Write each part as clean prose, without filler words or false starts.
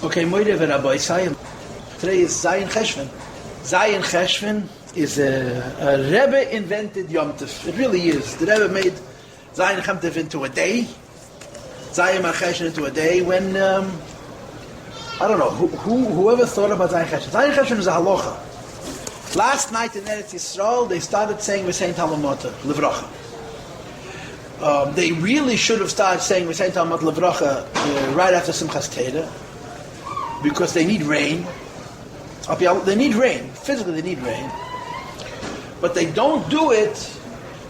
Okay, Moide Rabbi Sayim. Today is Zayin Cheshvan. Zayin Cheshvan is a Rebbe invented Yom Tov. It really is. The Rebbe made Zayin Cheshvan into a day. Zayin Cheshvan into a day when, I don't know, whoever thought about Zayin Cheshvan. Zayin Cheshvan is a halacha. Last night in Eretz Yisrael, they started saying V'sein Talamota, Livracha. They really should have started saying V'sein Talamota, Livracha right after Simchas Teda, because they need rain. They need rain. Physically, they need rain. But they don't do it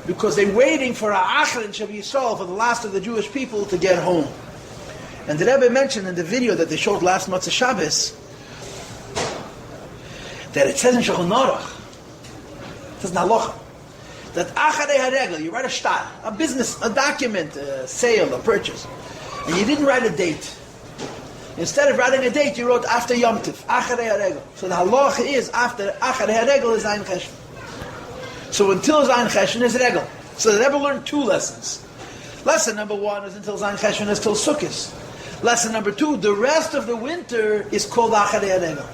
because they're waiting for Ha'achrin Sheb Yisrael, for the last of the Jewish people to get home. And the Rebbe mentioned in the video that they showed last Motzei Shabbos that it says in Shulchan Aruch, it says in Halacha, that Acharei HaRegel, you write a shtar, a business, a document, a sale, a purchase, and you didn't write a date. Instead of writing a date, you wrote after Yom Tov, Acharei HaRegel. So the halacha is after Acharei HaRegel is Zayin Cheshvan. So until Zayin Cheshvan is Regel. So they never learned two lessons. Lesson number one is until Zayin Cheshvan is till Sukkot. Lesson number two, the rest of the winter is called Acharei HaRegel.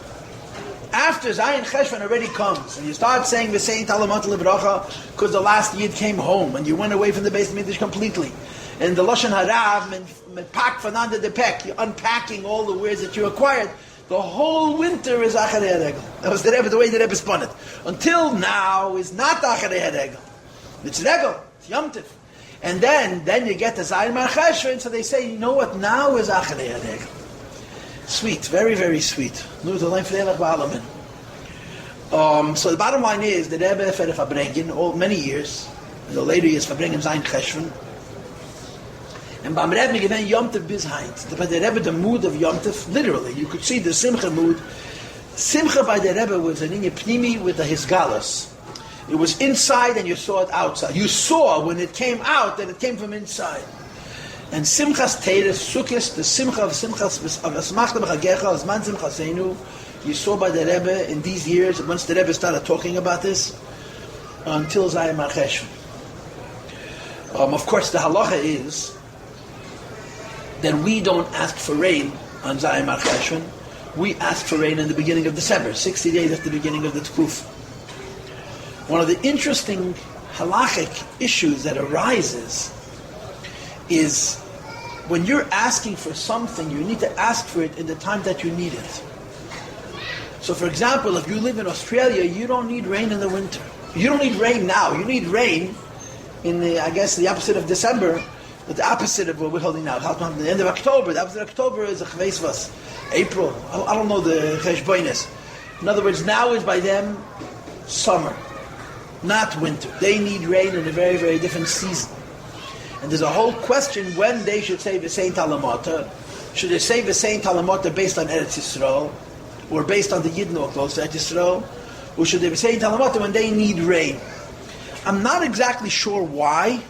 After Zayin Cheshvan already comes, and you start saying V'sein Talamot Livracha because the last Yid came home and you went away from the Beis Mikdash completely. And the Lashon Harav, Pak Fananda de Pek, you're unpacking all the words that you acquired. The whole winter is Acharei HaRegel. That was the way the Rebbe spun it. Until now is not Acharei HaRegel. It's Regel, it's Yom Tov. And then you get the Zayin Cheshvan, so they say, you know what, now is Acharei HaRegel. Sweet, very, very sweet. So the bottom line is, the Rebbe fed Fabrengen many years, in the later years, Fabrengen Zayin Cheshvan. And Bam Rebbe given Yom Tov bis Heinz. By the Rebbe, the mood of Yom Tov, literally, you could see the Simcha mood. Simcha by the Rebbe was an inyan pnimi with the Hisgalos. It was inside and you saw it outside. You saw when it came out that it came from inside. And Simchas Teres, Sukkos, the Simcha of Simchas, of Asmachta B'chagecha, Azman Simchasenu, you saw by the Rebbe in these years, once the Rebbe started talking about this, until Zayin Cheshvan. Of course, the halacha is that we don't ask for rain on Zayin Cheshvan. We ask for rain in the beginning of December, 60 days after the beginning of the Tkuf. One of the interesting halachic issues that arises is when you're asking for something, you need to ask for it in the time that you need it. So for example, if you live in Australia, you don't need rain in the winter. You don't need rain now. You need rain in the opposite of December, but the opposite of what we're holding now. The end of October. The opposite of October is a Chveisvas. April. I don't know the Cheshbonis. In other words, now is by them summer, not winter. They need rain in a very, very different season. And there's a whole question when they should say V'sein Talamota. Should they say V'sein Talamota based on Eretz Yisrael, or based on the Yidden or close to Eretz Yisrael, or should they be saying Talamota when they need rain? I'm not exactly sure why,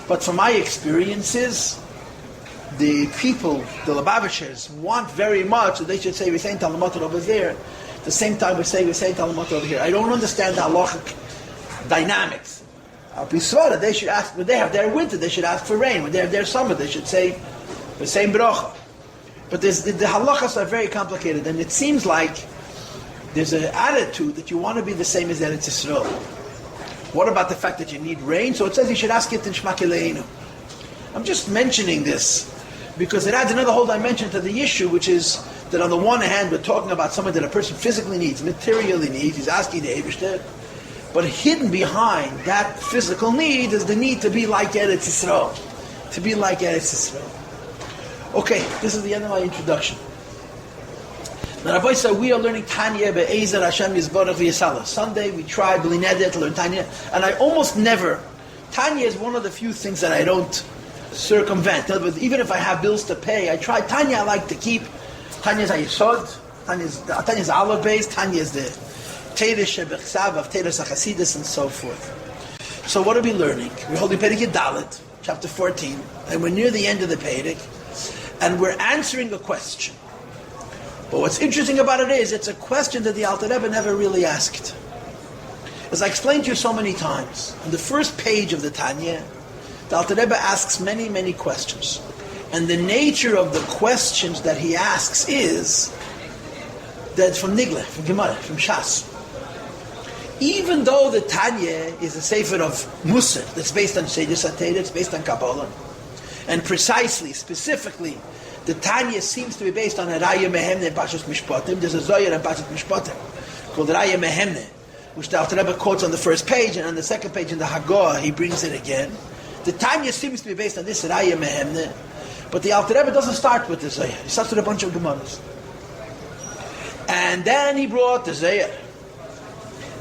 but from my experiences, the people, the Lubavitchers, want very much that they should say V'sein Talamota over there. At the same time we say V'sein Talamota over here. I don't understand the halachic dynamics. They should ask, when they have their winter, they should ask for rain. When they have their summer, they should say the same bracha. But the halachas are very complicated, and it seems like there's an attitude that you want to be the same as Eretz Yisrael. What about the fact that you need rain? So it says you should ask it in Shema Kileinu. I'm just mentioning this because it adds another whole dimension to the issue, which is that on the one hand, we're talking about something that a person physically needs, materially needs. He's asking the Eibishter. But hidden behind that physical need is the need to be like Eretz Yisrael. To be like Eretz Yisrael. Okay, this is the end of my introduction. Now, Rabbi said we are learning Tanya be'ezer Hashem Yisborach v'Yisala. Sunday we try b'linedet to learn Tanya, and I almost never. Tanya is one of the few things that I don't circumvent. In other words, even if I have bills to pay, I try. Tanya I like to keep. Tanya's Ayesod. Tanya's Aleph base. Tanya is the Teresh Shebechsav of Teresh HaChasidus and so forth. So what are we learning? We're holding Perek Dalet, chapter 14, and we're near the end of the Perek, and we're answering a question. But what's interesting about it is, it's a question that the Alter Rebbe never really asked. As I explained to you so many times, on the first page of the Tanya, the Alter Rebbe asks many, many questions. And the nature of the questions that he asks is that from Nigle, from Gemara, from Shas. Even though the Tanya is a sefer of Musar that's based on Seder Sateh, it's based on Kabbalah, and precisely, specifically, the Tanya seems to be based on a Raya Mehemne and Pashas Mishpatim. There's a Zohar and Pashas Mishpatim called Raya Mehemne, which the Alter Rebbe quotes on the first page, and on the second page in the Haggadah he brings it again. The Tanya seems to be based on this Raya Mehemne, but the Alter Rebbe doesn't start with the Zohar. He starts with a bunch of Gemaras. And then he brought the Zohar.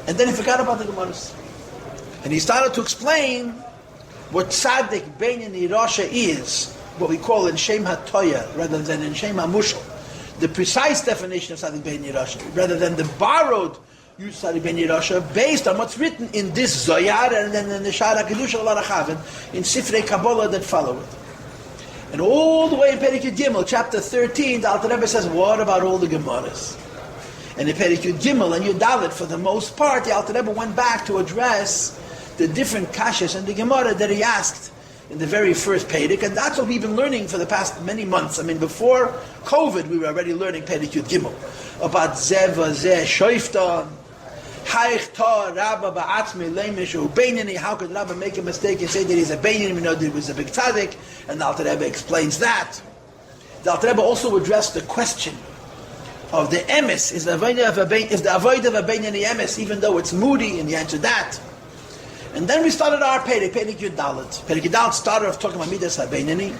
And then he forgot about the Gemaras. And he started to explain what Tzaddik Beinani Rasha is, what we call in Shem HaToya, rather than in Shem HaMushal. The precise definition of Tzaddik Beinani Rasha, rather than the borrowed use of Tzaddik Beinani Rasha, based on what's written in this Zohar and then in the Shara Kedusha L'Arachaven, in Sifrei Kabbalah that follow it. And all the way in Perek Yud Gimel, chapter 13, the Alter Rebbe says, what about all the Gemaras? And in Perek Yud Gimel and Yud Dalet, for the most part, the Alter Rebbe went back to address the different kashas and the Gemara that he asked in the very first Perek, and that's what we've been learning for the past many months. I mean, before COVID, we were already learning Perek Yud Gimel about Zeva, Zeh, Shoiftan, Haich Ta, Rabba, Ba'atzmi, Leimishu, Beinani. How could Rabba make a mistake and say that he's a Beinani, we know that he was a big tzaddik? And the Alter Rebbe explains that. The Alter Rebbe also addressed the question of the emes, is the avodah of a Beinani emes, even though it's moody, and he answered that. And then we started our Perek Yud Dalet. Perek Yud Dalet started off talking about Midas HaBeinani,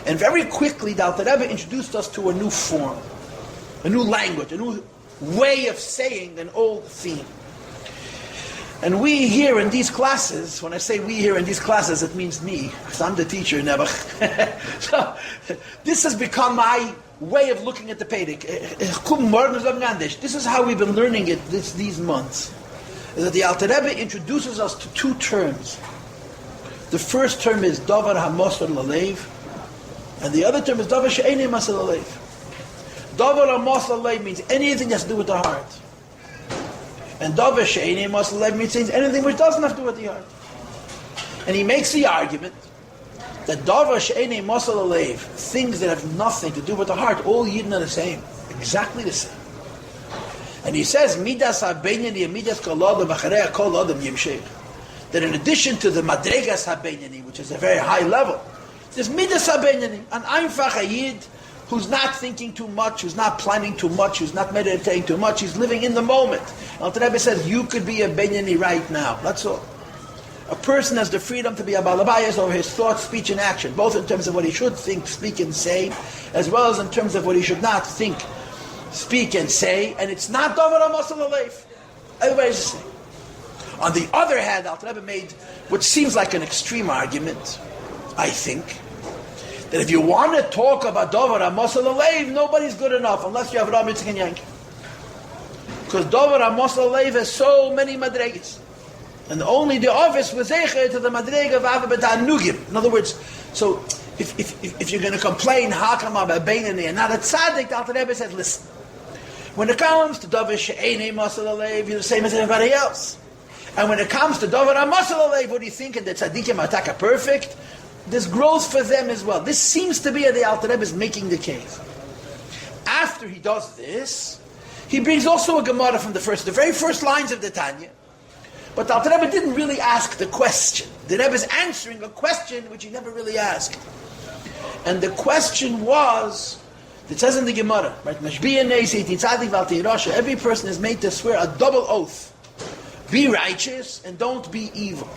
and very quickly the Alter Rebbe introduced us to a new form, a new language, a new way of saying an old theme. And we here in these classes, when I say we here in these classes, it means me, because I'm the teacher, never. So this has become my way of looking at the Perek. This is how we've been learning it these months. Is that the Alter Rebbe introduces us to two terms. The first term is Davar HaMosar L'Leiv, and the other term is Davar She'enei Masar L'Leiv. Davar HaMosar L'Leiv means anything that's to do with the heart. And Davar She'enei Masar L'Leiv means anything which doesn't have to do with the heart. And he makes the argument that Davar She'enei Masar L'Leiv, things that have nothing to do with the heart, all Yidden are the same. Exactly the same. And he says, Midas HaBeinani and Midas Kol Adam Acharei Kol Adam Yimshech. That in addition to the Madregas HaBeinani, which is a very high level, there's Midas HaBeinani, an Einfach Yid who's not thinking too much, who's not planning too much, who's not meditating too much, he's living in the moment. Alter Rebbe says, you could be a Beinani right now. That's all. A person has the freedom to be a Balabayas over his thought, speech, and action, both in terms of what he should think, speak, and say, as well as in terms of what he should not think, speak and say, and it's not Davar HaMosar L'Leiv. Everybody's the same. On the other hand, Alter Rebbe made what seems like an extreme argument, I think, that if you want to talk about Davar HaMosar L'Leiv, nobody's good enough unless you have Ram Yitzchak and Yankel. Because Davar HaMosar L'Leiv has so many madregas. And only the office was zecher to the madrega of Ava B'Tanugim. In other words, so if you're going to complain, how come I'm a Beinani and not a tzaddik, the Alter Rebbe says, listen, when it comes to Davar She'enei Masar L'Leiv, you're the same as everybody else. And when it comes to Davar HaMosar L'Leiv, what do you think? And the tzaddikim are perfect? There's growth for them as well. This seems to be the Alter Rebbe is making the case. After he does this, he brings also a Gemara from the very first lines of the Tanya. But the Alter Rebbe didn't really ask the question. The Rebbe is answering a question which he never really asked. And the question was, it says in the Gemara, right? Every person is made to swear a double oath. Be righteous and don't be evil.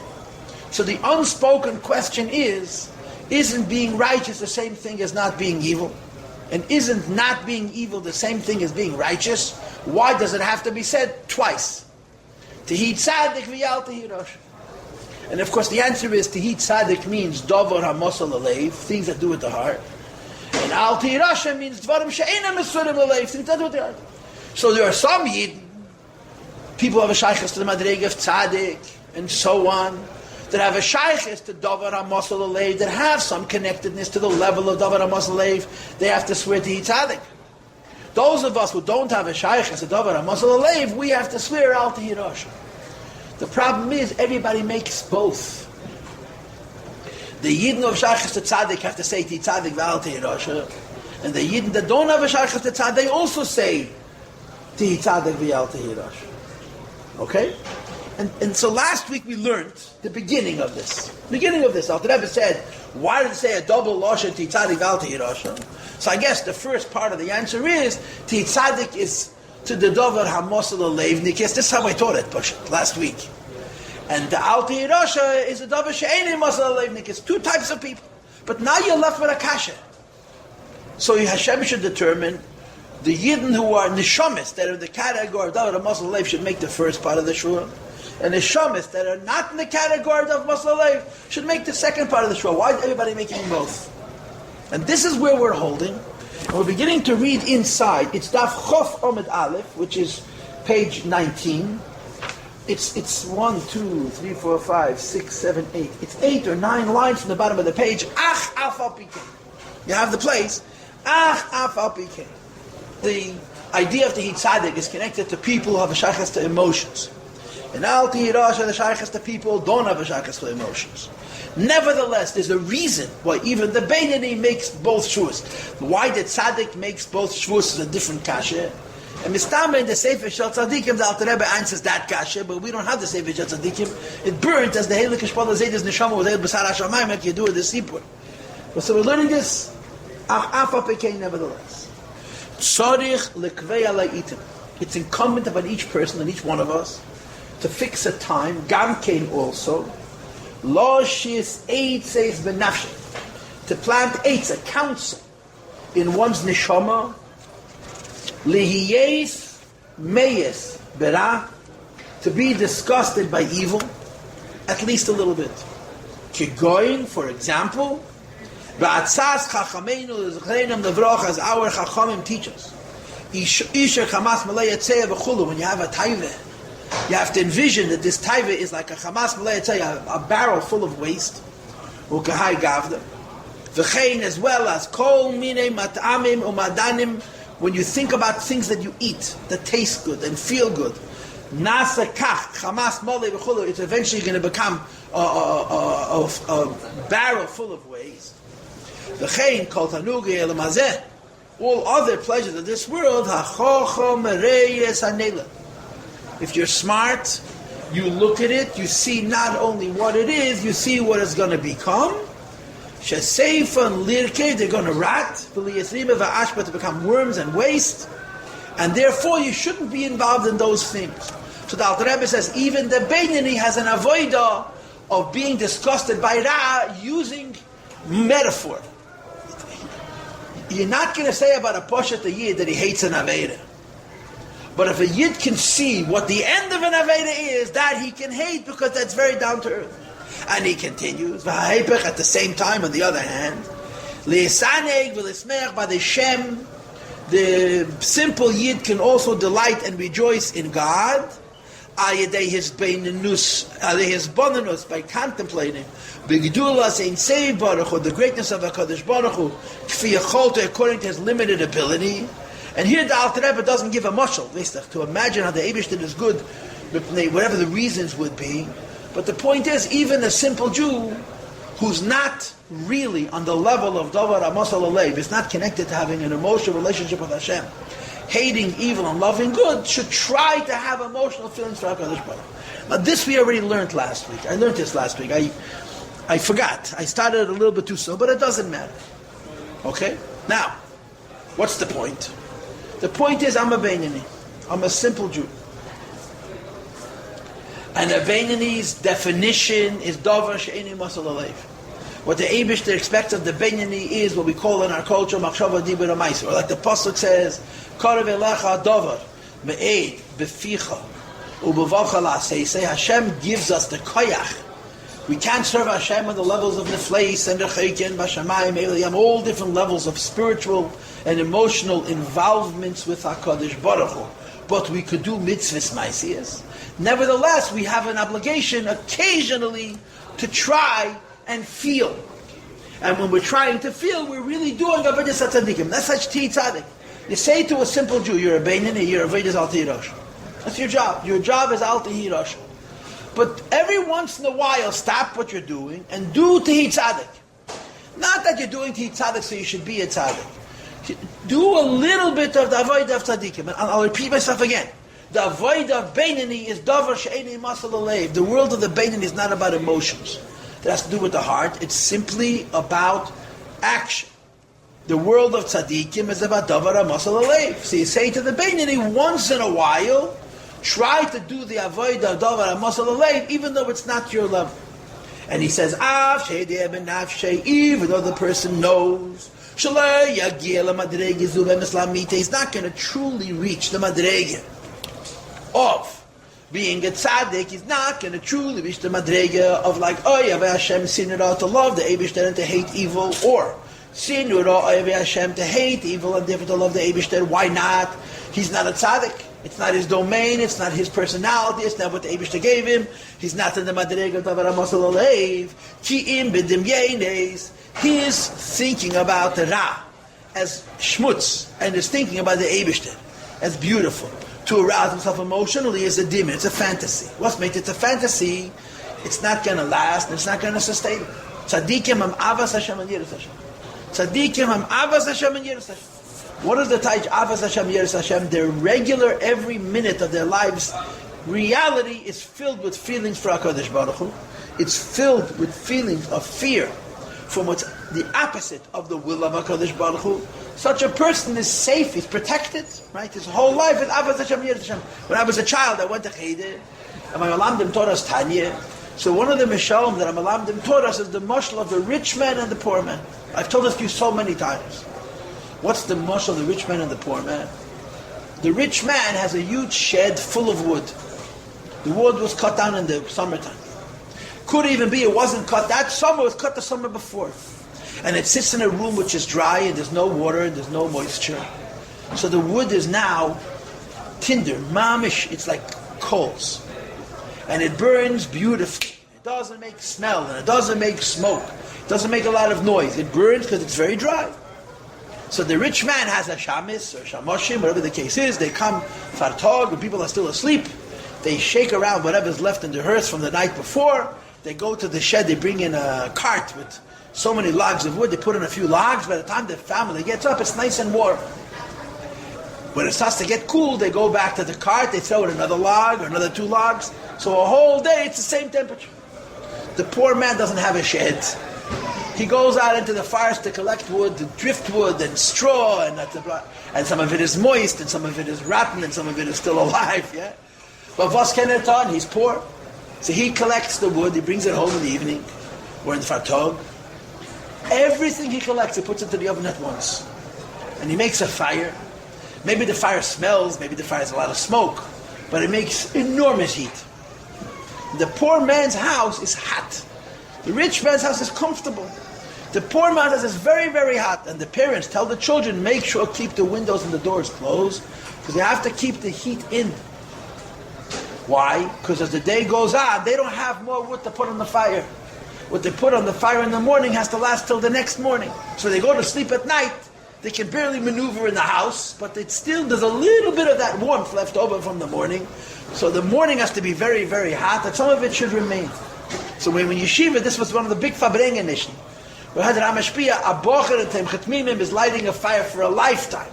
So the unspoken question is, isn't being righteous the same thing as not being evil? And isn't not being evil the same thing as being righteous? Why does it have to be said twice? Tehi tzaddik v'yal tehi rosh. And of course the answer is Tehi tzaddik means Davar HaMosar L'Leiv, things that do with the heart. And Al Tehi Rosh means Dvarim She'enam Mesurim L'Leiv, things that do with the heart. So there are some Yidden, people have a shaykhis to the madrega of tzaddik, and so on, that have a shaykhis to Davar HaMosar L'Leiv, that have some connectedness to the level of Davar HaMosar L'Leiv, they have to swear Tehi tzaddik. Those of us who don't have a shaykhis to Davar HaMosar L'Leiv, we have to swear Al Tehi Rosh. The problem is everybody makes both. The Yidden of Shaykhs to Tzaddik have to say Ti Tzaddik V'al Ti Rasha. And the Yidden that don't have a Shaykhs to Tzaddik, they also say Ti Tzaddik V'al Ti Rasha. Okay? And so last week we learned the beginning of this. Alter Rebbe said, why did it say a double Lasha Ti Tzaddik V'al Ti Rasha? So I guess the first part of the answer is Ti Tzaddik is to the Dover HaMosel Leivnikis. This is how I taught it, last week. And the Al Ti Rasha is the Dover She'eini Mosel Leivnikis. Two types of people. But now you're left with a kasha. So Hashem should determine the Yidden who are Nishamis, that are in the category of Dover HaMosel Leiv, should make the first part of the Shur. And the Nishamis that are not in the category of Mosel Leiv should make the second part of the Shur. Why is everybody making both? And this is where we're holding. And we're beginning to read inside. It's Daf Chof Omid Aleph, which is page 19. It's 1, 2, 3, 4, 5, 6, 7, 8. It's 8 or 9 lines from the bottom of the page. Ach af al pikei. You have the place. Ach af al pikei. The idea of the Tzaddik is connected to people who have a shaykhus to emotions. And Al Ti Rasha, the shaykhus to people who don't have a shaykhus to emotions. Nevertheless, there's a reason why even the Beinani makes both shuas. Why the Tzaddik makes both shuas is a different kasha. And Mistama in the Sefer Shel Tzaddikim, the Alter Rebbe answers that kasha, but we don't have the Sefer Shel Tzaddikim. It burnt as the Heilig Shpala Zaydas Neshama was able to B'sar HaShamayim like you do with the Sipur. So we're learning this. Afa Pekei, nevertheless. Tzorich Lekvei Alay'itim. It's incumbent upon each person and each one of us to fix a time, Gam Kein also, Lo Shis Eitzeis Benafshe, to plant eitz, a counsel, in one's neshama, Lihiyes Meyes Bera, to be disgusted by evil, at least a little bit. Kigoyin, for example, Ba'atzas Chachameinu L'Zechreinam Levrach, as our Chachamim teach us. Isha Chamas Malay Yetzeh V'chulu, when you have a taiveh, you have to envision that this taiva is like a chamas malay, a barrel full of waste. Ukahai gavda. V'chein, as well as kol minei mat'amim umadanim. When you think about things that you eat that taste good and feel good, nasa kach chamas malay v'chulu. It's eventually going to become a barrel full of waste. V'chein kol tanugi elamazeh. All other pleasures of this world, hachochom reyes hanela. If you're smart, you look at it, you see not only what it is, you see what it's going to become. Sheseifan lirke, they're going to rot, to become worms and waste. And therefore you shouldn't be involved in those things. So the Alter Rebbe says, even the Beinani has an avodah of being disgusted by Ra using metaphor. You're not going to say about a Poshet a Yid that he hates an Aveda. But if a Yid can see what the end of an Aveda is, that he can hate because that's very down to earth. And he continues, at the same time, on the other hand, by the Shem, the simple Yid can also delight and rejoice in God, his bonanus, by contemplating the greatness of HaKadosh Baruch Hu, according to his limited ability. And here the Alter Rebbe doesn't give a mashal, to imagine how the Eibishter is good, whatever the reasons would be. But the point is, even a simple Jew who's not really on the level of Davar HaMosel Alev, is not connected to having an emotional relationship with Hashem, hating evil and loving good, should try to have emotional feelings for HaKadosh Baruch Hu. Now this we already learned last week. I learned this last week. I forgot. I started a little bit too slow, but it doesn't matter. Okay? Now, what's the point? The point is, I'm a Beinani. I'm a simple Jew. And a Beinani's definition is Davar She'eini Mosel Alev. What the Eibishter expects of the Beinani is what we call in our culture Machshava Dibur HaMaisa. Or like the Pasuk says, Karev Elecha Davar Me'ed Beficha Ubevavcha La'aseh. Hashem gives us the koyach. We can't serve Hashem on the levels of Nefleis and Rechekin, Bashamayim, Eliyam, all different levels of spiritual and emotional involvements with HaKadosh Baruch Hu. But we could do mitzvahs maisiyas. Nevertheless, we have an obligation occasionally to try and feel. And when we're trying to feel, we're really doing avodas tzaddikim. That's such Ti Tzaddik. You say to a simple Jew, you're a Beinani, you're a avodas al Ti Rosh. That's your job. Your job is al Ti Rosh. But every once in a while, stop what you're doing and do Tehi Tzaddik. Not that you're doing Tehi Tzaddik so you should be a Tzaddik. Do a little bit of the Avodah of Tzaddikim. And I'll repeat myself again. The Avodah of Beinani is Davar She'eni Masal Alev. The world of the Beinani is not about emotions. It has to do with the heart. It's simply about action. The world of Tzaddikim is about Davar Masal Alev. So you say to the Beinani, once in a while, try to do the Avodah of Davar Masal Alev, even though it's not your level. And he says, even though the person knows, he's not going to truly reach the madrega of being a tzaddik. He's not going to truly reach the madrega of like, oh, Yahweh Hashem sinura, to love the Eibishter and to hate evil, or sinura, Yahweh Hashem, to hate evil and therefore to love the Eibishter. Why not? He's not a tzaddik. It's not his domain, it's not his personality, it's not what the Eibishter gave him. He's not in the madrega of Davar HaMasal Alev. Ki'im b'dim yenes. He is thinking about the Ra as schmutz, and is thinking about the Eibishter as beautiful. To arouse himself emotionally is a demon, it's a fantasy. What's made it a fantasy? It's not going to last, and it's not going to sustain. Tzaddikim am avas Hashem and yiras Hashem. Tzaddikim am avas Hashem and yiras Hashem. What is the taich avas Hashem yiras Hashem? Their regular, every minute of their lives, reality is filled with feelings for HaKadosh Baruch Hu. It's filled with feelings of fear from what's the opposite of the will of HaKadosh Baruch Hu. Such a person is safe, he's protected, right? His whole life is avas Hashem yiras Hashem. When I was a child, I went to Cheder, and my Malamdim taught us Tanya. So one of the Mishalim that my Malamdim taught us is the mashal of the rich man and the poor man. I've told this to you so many times. What's the mashal of the rich man and the poor man? The rich man has a huge shed full of wood. The wood was cut down in the summertime. Could even be it wasn't cut that summer, it was cut the summer before. And it sits in a room which is dry and there's no water and there's no moisture. So the wood is now tinder, mamish, it's like coals. And it burns beautifully. It doesn't make smell and it doesn't make smoke. It doesn't make a lot of noise. It burns because it's very dry. So the rich man has a shamis or shamoshim, whatever the case is. They come fartog when people are still asleep. They shake around whatever's left in the hearse from the night before. They go to the shed, they bring in a cart with so many logs of wood. They put in a few logs. By the time the family gets up, it's nice and warm. When it starts to get cool, they go back to the cart. They throw in another log or another 2 logs. So a whole day, it's the same temperature. The poor man doesn't have a shed. He goes out into the forest to collect wood, driftwood and straw, and some of it is moist, and some of it is rotten, and some of it is still alive. Yeah, but was kenetan, he's poor, so he collects the wood. He brings it home in the evening, or in the fartog. Everything he collects, he puts into the oven at once, and he makes a fire. Maybe the fire smells, maybe the fire has a lot of smoke, but it makes enormous heat. The poor man's house is hot. The rich man's house is comfortable. The poor man's house is very, very hot. And the parents tell the children, make sure keep the windows and the doors closed, because they have to keep the heat in. Why? Because as the day goes on, they don't have more wood to put on the fire. What they put on the fire in the morning has to last till the next morning. So they go to sleep at night. They can barely maneuver in the house, but there's a little bit of that warmth left over from the morning. So the morning has to be very, very hot, and some of it should remain. So when yeshiva, this was one of the big fabrengen nishni. We had Ramashpia, a bocher and Temchatmimim is lighting a fire for a lifetime.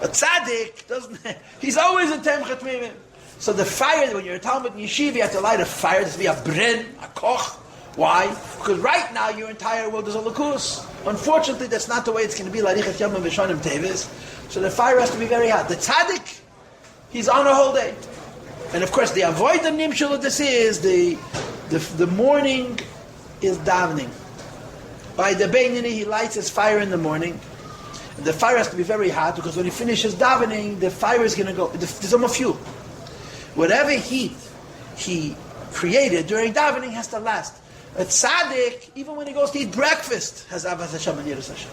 A tzaddik doesn't. He's always in Temchatmimim. So the fire, when you're a Talmud in yeshiva, you have to light a fire. There's to be a bren, a koch. Why? Because right now your entire world is a lakus. Unfortunately, that's not the way it's going to be. So the fire has to be very hot. The tzaddik, he's on a whole day. And of course, the avoidam nimshul of this is the morning is davening. By the Beinani, he lights his fire in the morning. And the fire has to be very hot, because when he finishes davening, the fire is going to go. There's no fuel. Whatever heat he created during davening has to last. A tzaddik, even when he goes to eat breakfast, has avas Hashem and yiras Hashem.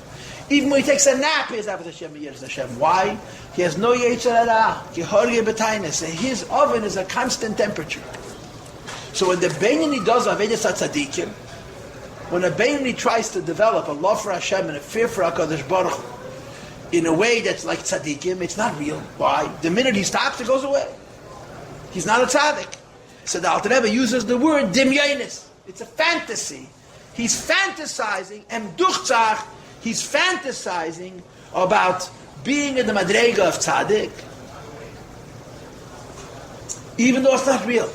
Even when he takes a nap, he has avas Hashem and yiras Hashem. Why? He has no yetzer hara, kihorge b'tainis. His oven is a constant temperature. So when the Beinani does Avedas HaTzadikim, when a Beinani tries to develop a love for Hashem and a fear for HaKadosh Baruch Hu in a way that's like Tzadikim, it's not real. Why? The minute he stops, it goes away. He's not a Tzadik. So the Alter Rebbe uses the word dimyonis. It's a fantasy. He's fantasizing, and duchtzach, he's fantasizing about being in the madrega of tzaddik, even though it's not real.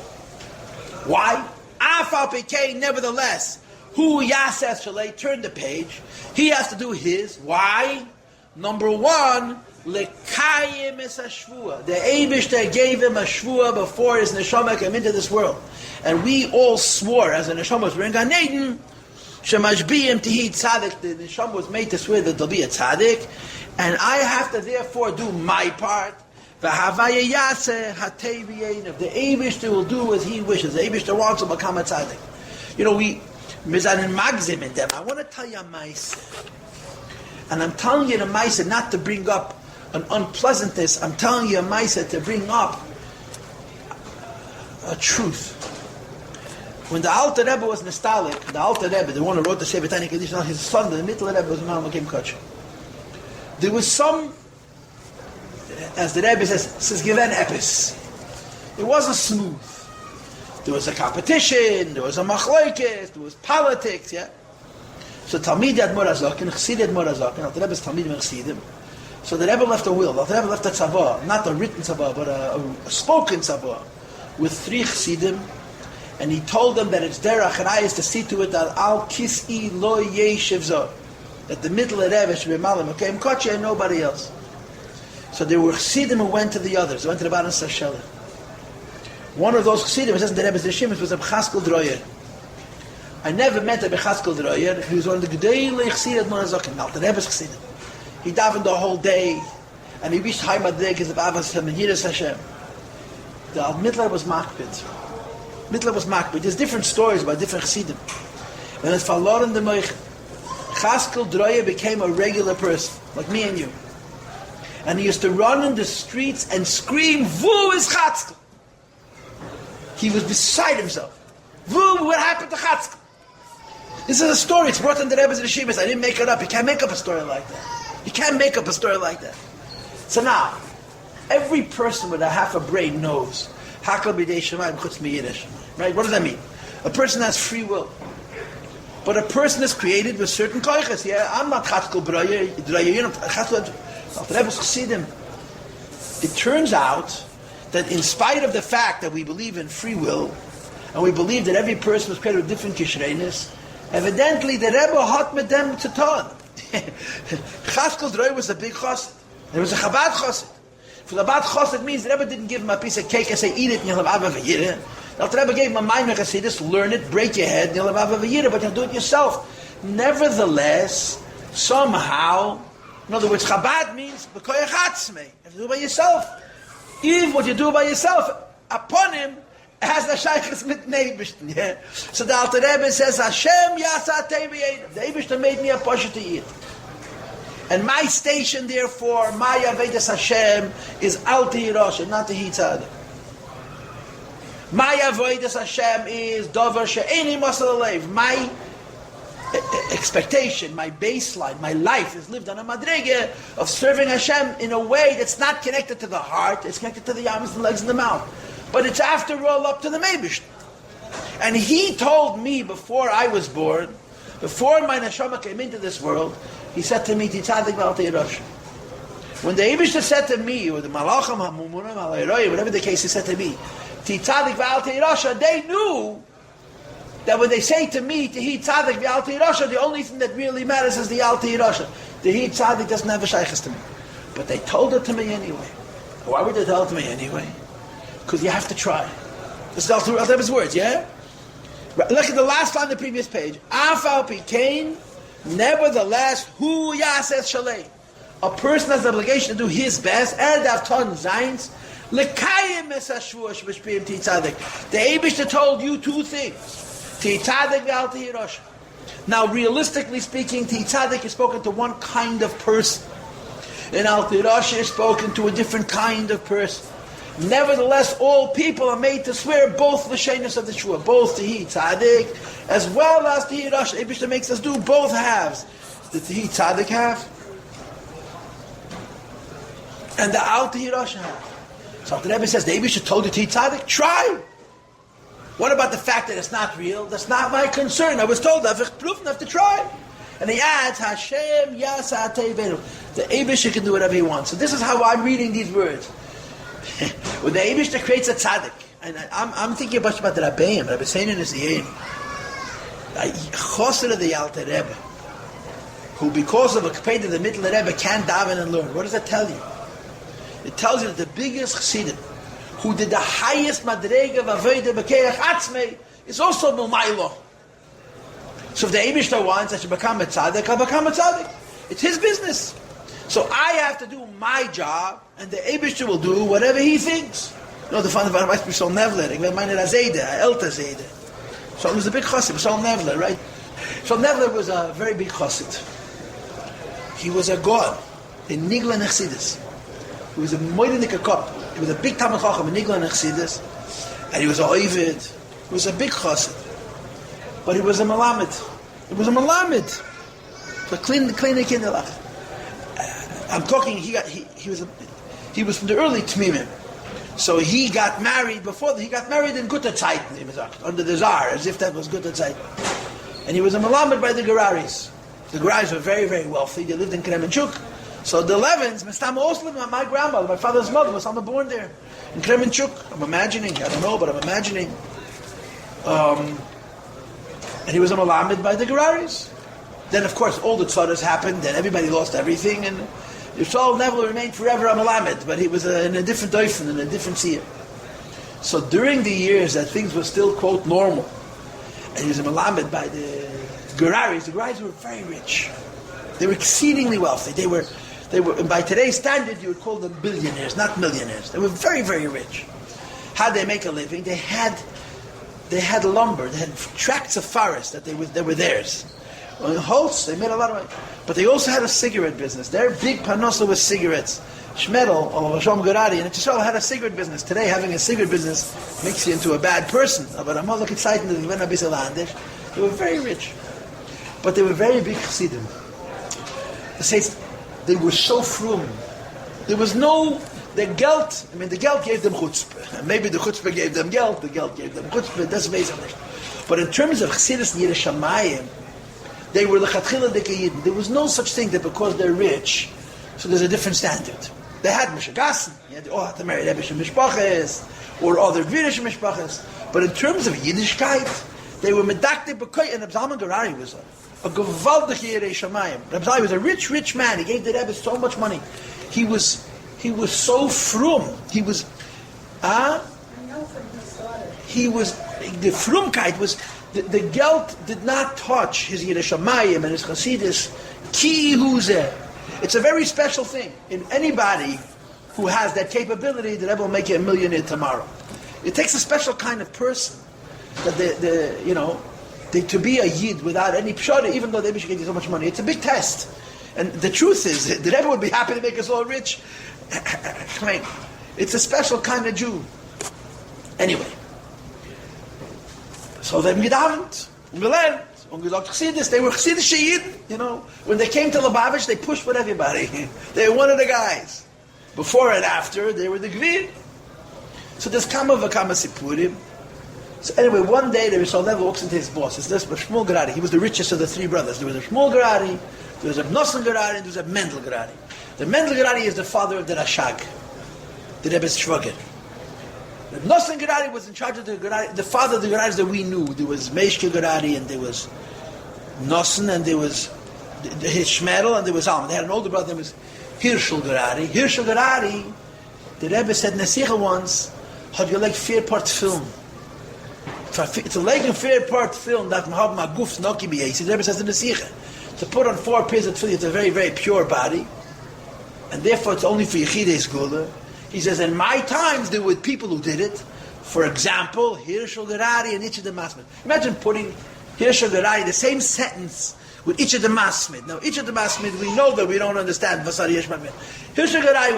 Why? Afal pekei, nevertheless, hu yases shalei, turn the page. He has to do his. Why? Number one, lekayim es hashvua. The Eibishter gave him a shvua before his neshama came into this world. And we all swore, as the neshama were in Gan Eden, shemashbiyim tihi tzaddik, the neshama was made to swear that there'll be a tzaddik, and I have to therefore do my part. V'havaya yaseh hatei. If the Eibishter will do as he wishes, the Eibishter wants to become a tzaddik. You know, we mizanin magzim in them. I want to tell you a ma'aseh. And I'm telling you the ma'aseh not to bring up an unpleasantness. I'm telling you a ma'aseh to bring up a truth. When the Alter Rebbe was nostalgic, the Alter Rebbe, the one who wrote the Sefer Tanya Kedusha, his son, the Middle Rebbe, was a man who came kosher. There was some, as the Rebbe says given epis. It wasn't smooth. There was a competition, there was a machlokes, there was politics, yeah. So Talmid had Morazakin, Chassid had Morazakin, the Rebbe's Talmid and Chassidim. So the Rebbe left a will, the Rebbe left a tzavah, not a written tzavah, but a spoken tzavah, with 3 Chassidim, and he told them that it's derech and I is to see to it that al kis'i lo yeshiv zo, that the middle of Rebbe should be malam, okay, and nobody else. So there were Chassidim who went to the others, they went to the Baron Sashela. One of those Chassidim, it says in the Rebbe's Rishimis, was a Chaskel Droyer. I never met a Bechaskel Droyer. He was one of the G'dei Chassid Morazakin. Now, the Rebbe's Chassidim. He davened the whole day, and he wished High Madregas of Avas Hashem and Yiras Hashem. The Midler was Makbid. There's different stories about different Chassidim. When it's verloren the Moich, Chaskel Droyer became a regular person, like me and you. And he used to run in the streets and scream, Vu is Chaskel! He was beside himself. Vu, what happened to Chaskel? This is a story. It's brought in the Rebbe's Rishimis. I didn't make it up. You can't make up a story like that. So now, every person with a half a brain knows. Hakal b'dei shemayim chutz mi'yidish. Right? What does that mean? A person has free will. But a person is created with certain koiches. Yeah, I'm not Chaskel Droyer. You're not Chaskel. The Rebbe's Chassidim. It turns out that in spite of the fact that we believe in free will, and we believe that every person was created with different kishreinis, evidently the Rebbe hot with them to ton. Chaskel Droyer was a big chassid. There was a Chabad chassid. For the Chabad chassid means the Rebbe didn't give him a piece of cake and say, eat it and you'll have Ava V'yireh. The Rebbe gave him a Maimer Chassidus, learn it, break your head, and you'll have Ava V'yireh, but you'll do it yourself. Nevertheless, somehow, in other words, Chabad means, B'koyach atzmei, you have to do it by yourself. If what you do by yourself, upon him, has the shaykhs mit Neibishten. Yeah? So the Alter Rebbe says, Hashem yasa teviyed. The Eibishter made me a pasha to eat. And my station, therefore, my Avedas Hashem, is al Tehirasha, not Tehi Tzaddik. My Avedas Hashem is Dover She'eni Masal Alev. My expectation, my baseline, my life is lived on a madrege of serving Hashem in a way that's not connected to the heart, it's connected to the arms and legs and the mouth. But it's after all up to the Meibish. And he told me before I was born, before my neshama came into this world, he said to me, Titzadik v'al te'irash. When the Eibush said to me, or the Malachim HaMumunim HaLeiroi, whatever the case, he said to me, Titzadik v'al te'irash, they knew that when they say to me, Tehi Tzadik v'al te'irasha, the only thing that really matters is the al te'irasha. Tehi Tzadik doesn't have a shaykhs to me. But they told it to me anyway. Why would they tell it to me anyway? Because you have to try. This is Al Rebbe's words, yeah? Look at the last line of the previous page. Afal pikein, nevertheless, hu yases shalei. A person has the obligation to do his best, and have ton zayins, lekayim es hashvua shebishpiyim ti tzadik. The Eibishter told you 2 things. Ti tzadik v'al tehirasha. Now, realistically speaking, ti tzadik is spoken to one kind of person. And al tehirasha is spoken to a different kind of person. Nevertheless, all people are made to swear both the shenis of the shua, both Tehi Tzadik as well as Tehi Rosh. Eibishter makes us do both halves. The Tehi Tzadik half and the Al Tehi Rosh half. So the Rebbe says, the Eibishter told you Tehi Tzadik, try. What about the fact that it's not real? That's not my concern. I was told I have proof, I have to try. And he adds, Hashem Yasa Teivenu. The Eibishter can do whatever he wants. So this is how I'm reading these words. When the Eibishter creates a tzaddik, and I'm thinking about the Rabbeim, Rabbi Seinin is the Ein. Choser of the Alter Rebbe, who because of a kped of the middle Rebbe can't daven and learn. What does that tell you? It tells you that the biggest chassidim, who did the highest madrega of avodah b'keach atzmei, is also milmaylo. So if the Eibishter wants I should become a tzaddik, I'll become a tzaddik. It's his business. So I have to do my job, and the Eibishter will do whatever he thinks. You know, the fun of it must be so nevler. Ich will meine Zayde, Elta Zayde. So it was a big chassid, so nevler, right? So nevler was a very big chassid. He was a god in Nigla Nechsidis. He was a moedinik kop. He was a big Talmid Chacham in Nigla Nechsidis, and he was a oivid. He was a big chassid. But he was a Malamed. He was a Malamed. So clean kinderlach. I'm talking. He was from the early Tmimim. So he got married he got married in Gutta Zeiten, under the Tsar, as if that was Gutta Zeiten. And he was a Malamed by the Geraris. The Geraris were very, very wealthy. They lived in Kremenchuk. So the Levins, my grandmother, my father's mother, was born there in Kremenchuk. I'm imagining. I don't know, but I'm imagining. And he was a Malamed by the Geraris. Then, of course, all the tzaras happened, and everybody lost everything, and Yisrael never remained forever a Malamed, but he was in a different doifen, in a different seer. So during the years that things were still, quote, normal, and he was a Malamed by the Geraris were very rich. They were exceedingly wealthy. They were, by today's standard, you would call them billionaires, not millionaires. They were very, very rich. How did they make a living? They had lumber, they had tracts of forest that they were theirs. In Holtz, they made a lot of money. But they also had a cigarette business. Their big panosa was cigarettes. Shmedel, or Shom Geradi, and Yisrael had a cigarette business. Today, having a cigarette business makes you into a bad person. But I'm not looking at they were very rich. But they were very big chassidim. It says they were so frum. There was no... the geld gave them chutzpah. And maybe the chutzpah gave them geld, the geld gave them chutzpah. That's amazing. But in terms of chassidus and Yerushalayim, they were the chatchila dekayid. There was no such thing that because they're rich, so there's a different standard. They had mishagassen. You had to marry Rebbe mishpaches or other Yiddish mishpaches. But in terms of Yiddishkeit, they were medakte b'koy. And Abzalman Gerari was a gewaldig Yerei Shamayim. Rabbi was a rich man. He gave the Rebbe so much money. He was so frum. He was the frumkeit was the geld did not touch his Yerei Shamayim and his Chasidus. Ki huzeh. It's a very special thing in anybody who has that capability. The Rebbe will make you a millionaire tomorrow. It takes a special kind of person that to be a yid without any pshara, even though the Rebbe gave you so much money. It's a big test. And the truth is, the Rebbe would be happy to make us all rich. It's a special kind of Jew. Anyway, so they gedavened, gelernt, gesagt Chassidus. They were Chassidische Yidden. When they came to Lubavitch, they pushed with everybody. They were one of the guys. Before and after, they were the Gvir. So there's Kama V'Kama Sipurim. So anyway, one day the Rebbe Lev walks into his boss. It's this Shmuel Geradi. He was the richest of the three brothers. There was a Shmuel Geradi, there was a Nosson Geradi, and there was a Mendel Geradi. The Mendel Geradi is the father of the Rashag, the Rebbe's Shvager. The Nosson Geradi was in charge of the Geradi. The father of the Geradis that we knew. There was Meishke Geradi, and there was Nosson, and there was his Shmerel, and there was Alma. They had an older brother, there was Hirschel Geradi. Hirschel Geradi, the Rebbe said Nesicha once, have you like 4-part film? It's a like a 4-part film that Mahab Maguf Noki B'Yesi. The Rebbe says in Nesicha, to put on 4 pairs of tefillin, it's a very, very pure body, and therefore it's only for Yechidei Gula. He says, in my times there were people who did it. For example, Hirschel Geradi and Itcha de Masmid. Imagine putting Hirschel Geradi, the same sentence, with Itcha de Masmid. Now, Itcha de Masmid, we know that we don't understand Vasar Yeshmamid. Hirschel Geradi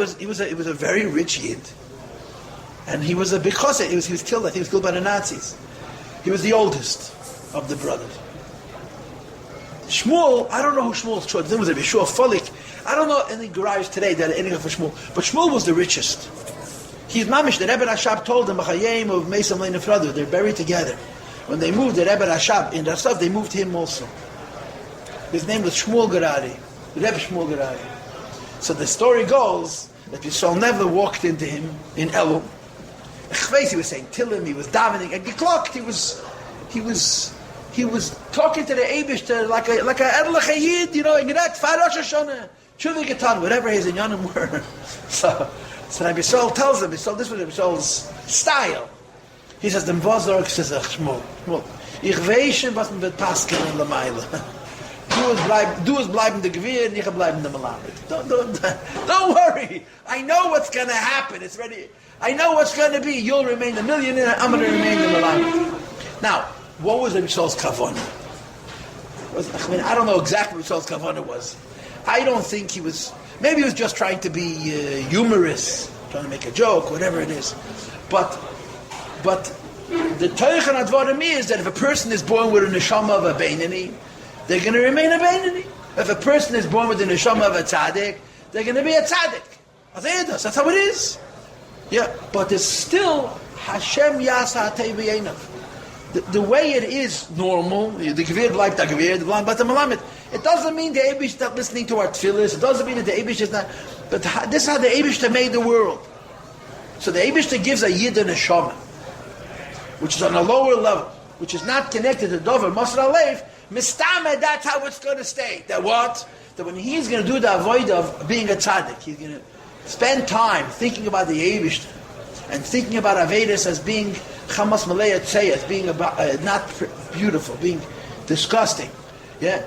was a very rich Yid. And he was a big chosset. He was killed. I think he was killed by the Nazis. He was the oldest of the brothers. Shmuel, I don't know who Shmuel's choice. There was a Yeshua Folik. I don't know any Gerayos today that are anything for Shmuel. But Shmuel was the richest. He's mamish. The Rebbe Rashab told him, they're buried together. When they moved the Rebbe Rashab in their stuff, they moved him also. His name was Shmuel Gerari, Rebbe Shmuel Gerari. So the story goes that Yisrael never walked into him in Elul. He was saying Tillim, he was davening, and geklokt, he was talking to the Eibishter like a Erlich Yid, in that Rosh Hashanah, Tshuva Getan, whatever his inyanim were. So Rabbi Yisrael tells him, this was Rabbi Yisrael's style. He says, "Dem Vazorg says Shmuel, ich weiß was man wird pasken in der Meile. Du es bleiben der Gewir, und ich bleiben der Melamed. Don't worry. I know what's going to happen. It's ready. I know what's going to be. You'll remain a millionaire. I'm going to remain the Melamed." Now, what was Rabbi Yisrael's kavanah? I don't know exactly what Yisrael's kavanah was. I don't think he was. Maybe he was just trying to be humorous, trying to make a joke, whatever it is. But the Teichen Advarim is that if a person is born with a neshama of a Beinani, they're going to remain a Beinani. If a person is born with the neshama of a tzaddik, they're going to be a tzaddik. That's how it is. Yeah, but it's still Hashem Yasa Teviyenav. The way it is normal, the Gevir bleibt der Gevir, the blind but the Melamed. It doesn't mean the Eibush is not listening to our tefillas. It doesn't mean that the Eibush is not. But this is how the Eibush made the world. So the Eibush gives a Yid a neshama, which is on a lower level, which is not connected to Dover Masr Aleif. Mistame, that's how it's going to stay. That what? That when he's going to do the avoid of being a tzaddik, he's going to spend time thinking about the Eibush and thinking about Avedis as being Chamas Malaya Tzeyas, being not beautiful, being disgusting. Yeah.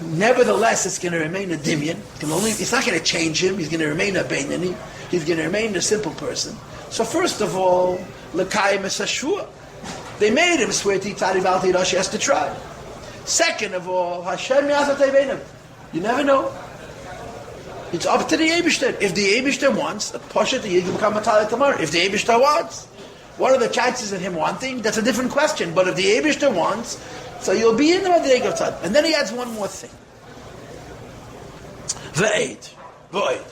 Nevertheless, it's going to remain a dimyan. It's not going to change him. He's going to remain a Beinani. He's going to remain a simple person. So first of all, L'kayim es hashvua. They made him swear to Tzadi Balti Rosh. He has to try. Second of all, Hashem Yasat Eivenim. You never know. It's up to the Eibishter. If the Eibishter wants, a Poshet, you can become a Talit tomorrow. If the Eibishter wants, what are the chances of him wanting? That's a different question. But if the Eibishter wants, so you'll be in the Madreg of Tzad. And then he adds one more thing. V'eid. Void.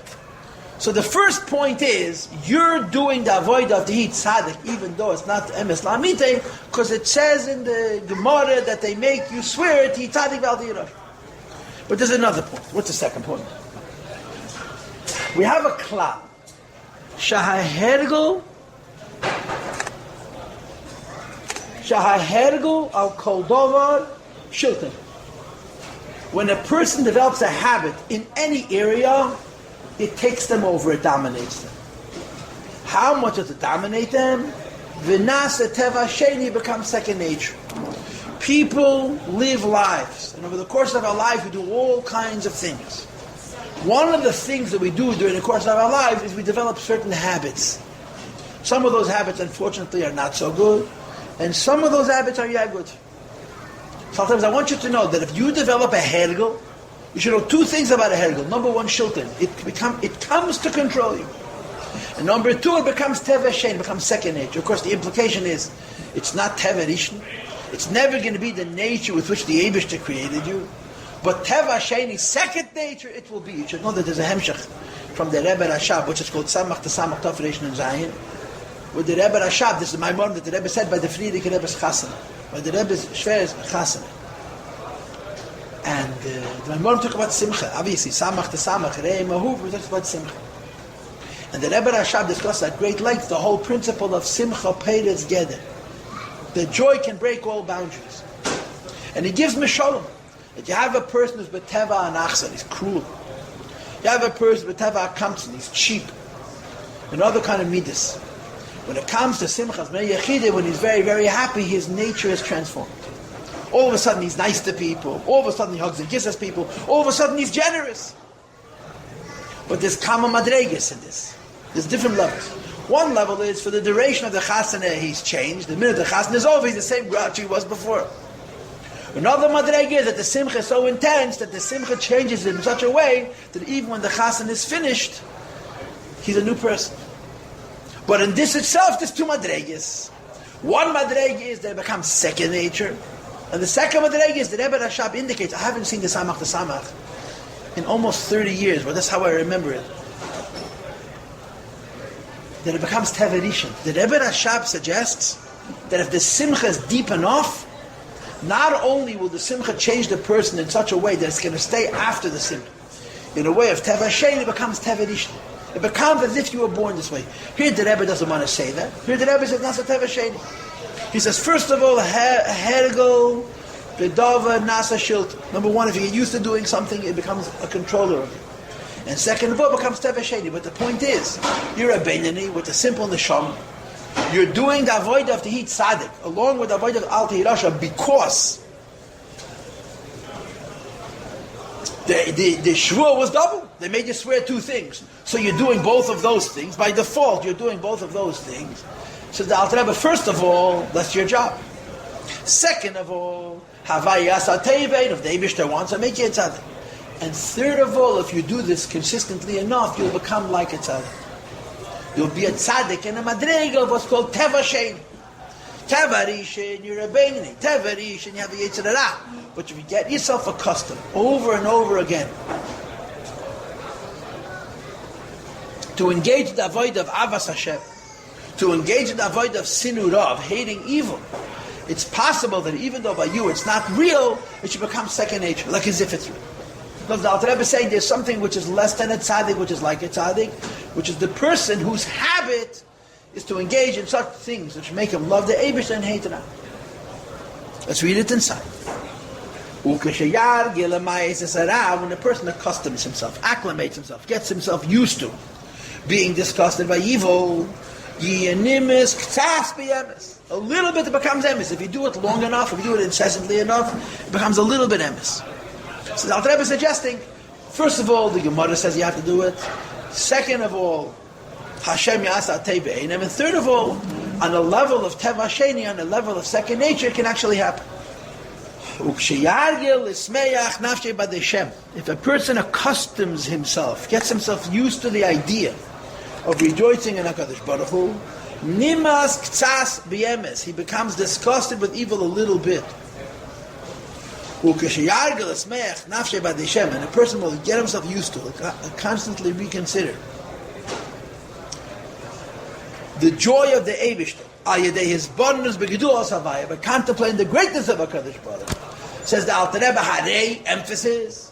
So the first point is, you're doing the avoid of the heat tzaddik, even though it's not emes lamite, because it says in the Gemara that they make you swear to tzaddik val dirosh. But there's another point. What's the second point? We have a klal. Shahahergel al kol davar shilton. When a person develops a habit in any area, it takes them over, it dominates them. How much does it dominate them? V'nasa teva sheni becomes second nature. People live lives, and over the course of our life we do all kinds of things. One of the things that we do during the course of our lives is we develop certain habits. Some of those habits, unfortunately, are not so good, and some of those habits are good. Sometimes I want you to know that if you develop a hergel, you should know two things about a hergel. Number one, shilton. It comes to control you. And number two, it becomes teva shein, it becomes second nature. Of course, the implication is, it's not teva rishon. It's never going to be the nature with which the Eibishter created you. But teva shein, second nature, it will be. You should know that there's a hemshech from the Rebbe Rashab, which is called Samach to Samach Tov Reish Nun Zayin. With the Rebbe Rashab, this is my mom that the Rebbe said by the Friedrich Rebbe's Chasana. By the Rebbe's Shver's Chasana. And the Maimon talk about Simcha. Obviously, Samach to Samach, Rei Mahuv, we talk about Simcha. And the Rebbe Rashab discussed at great length the whole principle of Simcha Peiretz Geder. The joy can break all boundaries. And he gives Mishalom. That you have a person who's B'teva and Achsan, he's cruel. You have a person B'teva Akamtzin, he's cheap. Another kind of midas. When it comes to Simchas Mei Yechideh, when he's very, very happy, his nature is transformed. All of a sudden he's nice to people. All of a sudden he hugs and kisses people. All of a sudden he's generous. But there's kama madreges in this. There's different levels. One level is for the duration of the chasana he's changed. The minute the chasana is over, he's the same grouch he was before. Another madrege is that the simcha is so intense that the simcha changes in such a way that even when the chasana is finished, he's a new person. But in this itself, there's two madreges. One madrege is that it becomes second nature. And the second madrege is the Rebbe Rashab indicates, I haven't seen the Samach in almost 30 years, but that's how I remember it. that it becomes teverishin. The Rebbe Rashab suggests that if the simcha is deep enough, not only will the simcha change the person in such a way that it's going to stay after the simcha. In a way of teva sheni, it becomes teverishin. It becomes as if you were born this way. Here the Rebbe doesn't want to say that. Here the Rebbe says, nasa teva sheni. He says, first of all, hergel, bedava, nasa shilt. Number one, if you get used to doing something, it becomes a controller of you. And second of all, it becomes teva sheni. But the point is, you're a beinani with a simple neshama. You're doing the avodah of Tehit Tzaddik, along with the avodah of Al Tehit Rasha, because the shvuah was double. They made you swear two things. So you're doing both of those things. By default, you're doing both of those things. So the Alter Rebbe, first of all, that's your job. Second of all, Havai Yasa Tevein, if the Eibishter wants to make you a tzaddik. And third of all, if you do this consistently enough, you'll become like a tzaddik. You'll be a tzaddik in a madrega of what's called teva shein. Teva rishin, you're a beinani. Teva rishin, you have a yetzer hara. But if you get yourself accustomed over and over again to engage the avoid of avas Hashem, to engage in the avoid of sinura, of hating evil, it's possible that even though by you it's not real, it should become second nature, like as if it's real. The Alter Rebbe is saying there's something which is less than a tzaddik, which is like a tzaddik, which is the person whose habit is to engage in such things which make him love the Eibishter and hate it out. Let's read it inside. When a person accustoms himself, acclimates himself, gets himself used to being disgusted by evil, a little bit it becomes emes. If you do it long enough, if you do it incessantly enough, it becomes a little bit emes. So the Alter Rebbe is suggesting, first of all, the Gemara says you have to do it. Second of all, Hashem Yasa Tevein. And third of all, on a level of Teva Sheni, on a level of second nature, it can actually happen. If a person accustoms himself, gets himself used to the idea of rejoicing in HaKadosh Baruch Hu, Nimas Ktsas B'yemes, he becomes disgusted with evil a little bit. And a person will get himself used to it, constantly reconsider the joy of the Eibishter, his bonus by contemplating the greatness of HaKadosh Baruch Hu. Says the Alter Rebbe, Harei, emphasis,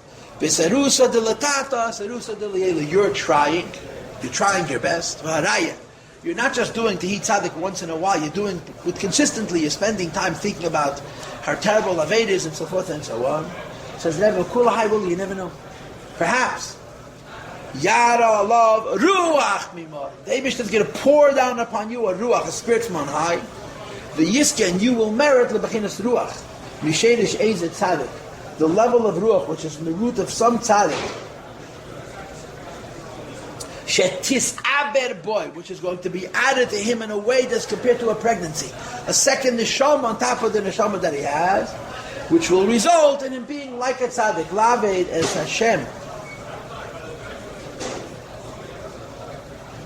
you're trying your best. You're not just doing Tehit Tzaddik once in a while, you're doing it consistently, you're spending time thinking about how terrible Aved is and so forth and so on. Says Rebbe, Kula Haibuli, you never know. Perhaps. Yara love, Ruach Mimar. The Eibishter is going to pour down upon you a Ruach, a spirit from on high. The Yiske, and you will merit Lebechinas Ruach. Mishedish Ezet Tzaddik. The level of Ruach, which is in the root of some Tzaddik. Shetis Aber boy, which is going to be added to him in a way that's compared to a pregnancy. A second neshama on top of the neshama that he has, which will result in him being like a tzaddik, laved as Hashem.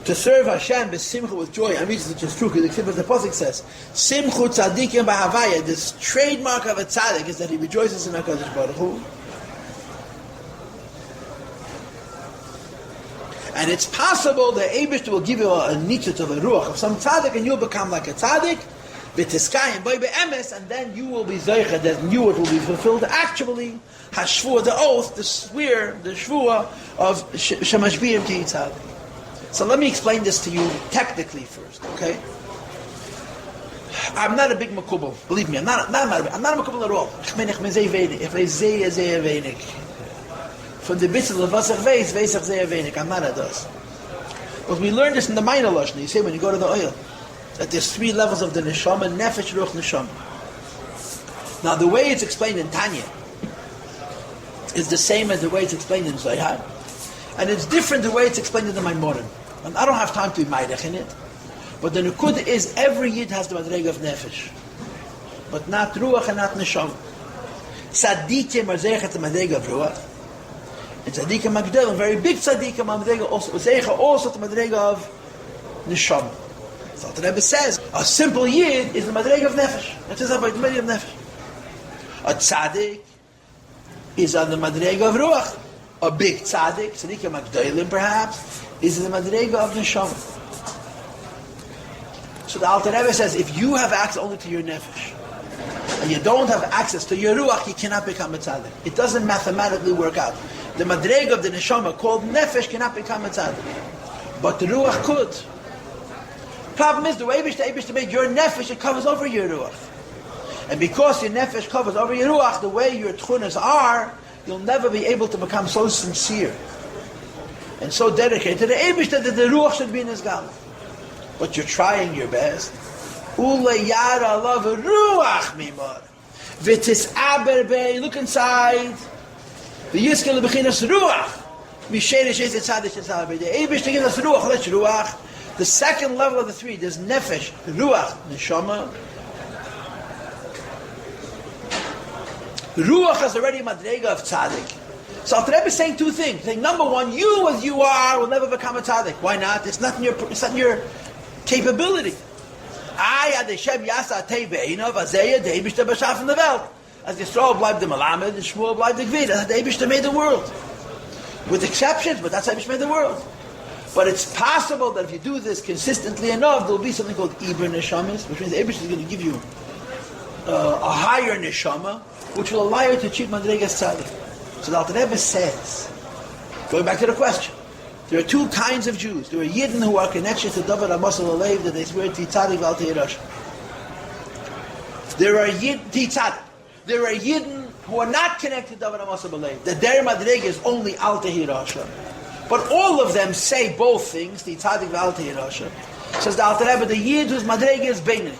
To serve Hashem b'simcha with joy. I mean, which is true, because the Pasuk says, Simchu tzaddikim b'havaya. This trademark of a tzaddik is that he rejoices in HaKadosh Baruch Hu. And it's possible that Eibishter will give you a nitzut of a ruach of some tzaddik, and you'll become like a tzaddik, v'tiskayim b'y be'emes, and then you will be zeicha, that you it will be fulfilled actually, hashvua, the oath, the swear, the shvua of shemashbiyim Tehit Tzaddik. So let me explain this to you technically first, okay? I'm not a big makubal, believe me, I'm not a makubal at all. From the bits of the Vasach Veis, Veisach Zeh Avenik. I'm not a dos. But we learned this in the Minor Lashon. You say when you go to the oil, that there's three levels of the Neshama, Nefesh, Ruach, Neshama. Now the way it's explained in Tanya is the same as the way it's explained in Zohar. And it's different the way it's explained in the Maimorim. And I don't have time to be Maidech in it. But the Nukud is every Yid has the Madrega of Nefesh. But not Ruach and not Neshama. Tzaddikim are Zeichet the Madrega of Ruach. And tzaddikim magdel, very big tzaddikim madrega also the madrega of neshama. So the Rebbe says a simple yid is the madrega of nefesh. That is about the madrega of nefesh. A tzaddik is on the madrega of ruach. A big tzaddik magdelim perhaps, is the madrega of neshama. So the Alter Rebbe says, if you have access only to your nefesh, and you don't have access to your ruach, you cannot become a tzaddik. It doesn't mathematically work out. The madrega of the neshama called nefesh cannot become a tzaddik, but the ruach could. Problem is, the way Eibush made your nefesh, it covers over your ruach. And because your nefesh covers over your ruach, the way your tchunas are, you'll never be able to become so sincere and so dedicated to the Eibush that the ruach should be in his gala. But you're trying your best. Ule yara love ruach mimar. V'tis aberbe, look inside. V'yiskel lebechinas ruach. Misheresh es etzadish etzadish. The Eibush to give us ruach, let's ruach. The second level of the three, there's nefesh, ruach, neshama. Ruach is already madrega of tzaddik. So Alter Rebbe is saying two things. Saying, number one, you as you are will never become a tzaddik. Why not? It's not in your capability. As Yisrael bleibt the Malamed, and Shmuel bleibt the Gvid. That's how the Eibush made the world. With exceptions, but that's how Eibush made the world. But it's possible that if you do this consistently enough, there will be something called Iber Neshamas, which means the Eibush is going to give you a higher Neshama, which will allow you to achieve Madregas Tzaddik. So the Alter Rebbe says, going back to the question, there are two kinds of Jews. There are Yidden who are connected to David Amos Alev, that they swear to Tzaddik Val Teirash. There are Yidden There are Yidden who are not connected to David Amos Alev, that their Madrega is only Al Tehirasha. But all of them say both things, the Tzaddik Val Teirasha. Says the Alter Rebbe, the Yid whose Madrega is Beinani.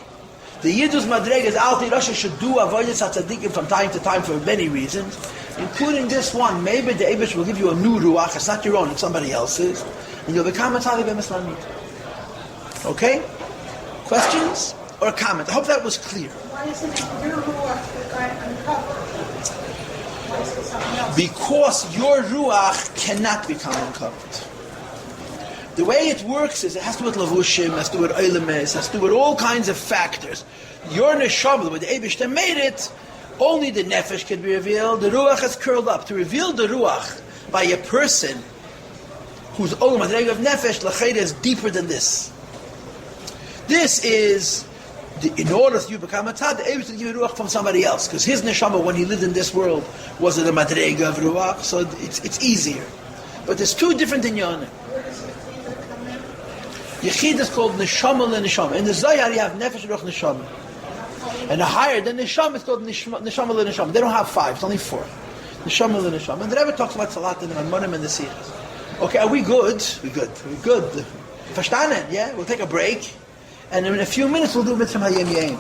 The Yid whose Madrega is Al Teirasha should do Avodas HaTzadikim from time to time for many reasons, including this one. Maybe the Eibush will give you a new Ruach, it's not your own, it's somebody else's, and you'll become a Tzaddik B'Mislamid. Okay? Questions? Or a comment? I hope that was clear. Why isn't your Ruach uncovered? Why is it something else? Because your Ruach cannot become uncovered. The way it works is it has to do with Lavushim, it has to do with Eilemes, it has to do with all kinds of factors. Your Neshama, when the Eibush made it, only the Nefesh can be revealed. The Ruach is curled up. To reveal the Ruach by a person whose Olam Madrega of Nefesh, L'chayda, is deeper than this. This is, in order for you to become a Tzad, the Eibush will give you Ruach from somebody else. Because his Neshama, when he lived in this world, was the Madrega of Ruach, so it's easier. But there's two different inyanim. Yechid is called Neshama le-Neshama. In the Zohar you have Nefesh, Ruach, Neshama. And the higher than Neshama is called Neshama le-Neshama. They don't have five, it's only four. Neshama le-Neshama. And the Rebbe talks about Salat and the Mamonim and the Sichas. Okay, are we good? We're good. Verstanden? Yeah? We'll take a break. And in a few minutes we'll do Mitzvah Hayom Yom.